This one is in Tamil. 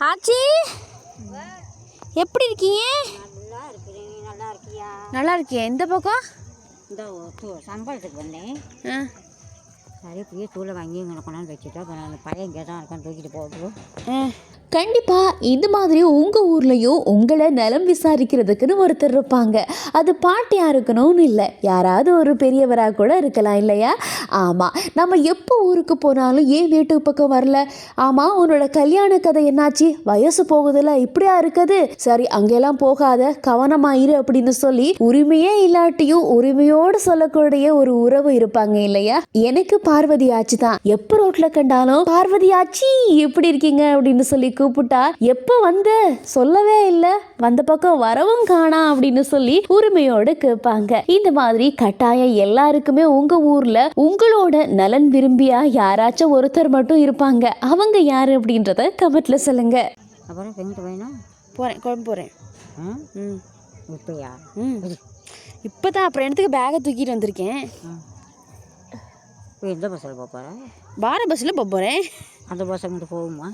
ஆச்சி எப்படி இருக்கீங்க? நல்லா இருக்கிறேன். நீ நல்லா இருக்கியா? நல்லா இருக்கியா? எந்த பக்கம்? இந்த சம்பளத்துக்கு வந்தேன். நிறைய பெரிய தூளை வாங்கி இங்கே கொண்டாந்து வச்சுட்டா அப்புறம் அந்த பையன் இங்கே தான் இருக்கான்னு தூக்கிட்டு போகிறோம். கண்டிப்பாக இந்த மாதிரி உங்கள் ஊர்லேயும் உங்களை நலம் விசாரிக்கிறதுக்குன்னு ஒருத்தர் இருப்பாங்க. அது பாட்டியாக இருக்கணும்னு இல்லை, யாராவது ஒரு பெரியவராக கூட இருக்கலாம் இல்லையா? ஆமாம், நம்ம எப்போ ஊருக்கு போனாலும் ஏன் வீட்டுக்கு பக்கம் வரல, ஆமாம் உன்னோட கல்யாண கதை என்னாச்சு, வயசு போகுதுல இப்படியா இருக்குது, சரி அங்கெல்லாம் போகாத கவனமாயிரு அப்படின்னு சொல்லி உரிமையே இல்லாட்டியும் உரிமையோடு சொல்லக்கூடிய ஒரு உறவு இருப்பாங்க இல்லையா? எனக்கு பார்வதி ஆச்சி தான். எப்போ ரோட்டில் கண்டாலும் பார்வதி ஆச்சி எப்படி இருக்கீங்க அப்படின்னு சொல்லி கூப்பிட்டா, எப்போ வந்த சொல்லவே இல்லை, வந்த பக்கம் வரவும் காணா அப்படின்னு சொல்லி உரிமையோடு கேட்பாங்க. இந்த மாதிரி கட்டாயம் எல்லாருக்குமே உங்க ஊர்ல உங்களோட நலன் விரும்பியா யாராச்சும் ஒருத்தர் மட்டும் இருப்பாங்க. அவங்க யாரு அப்படின்றத கமெண்ட்ல சொல்லுங்க. அப்புறம் எங்கிட்ட வேணும்? போறேன், குழம்பு போறேன். இப்பயா? இப்போதான். அப்புறம் இடத்துக்கு பேகை தூக்கிட்டு வந்திருக்கேன். எந்த பஸ்ஸில் போக போகிறேன்? பார பஸ்ஸில் போக போகிறேன். அந்த பஸ் அங்கிட்டு போகுமா?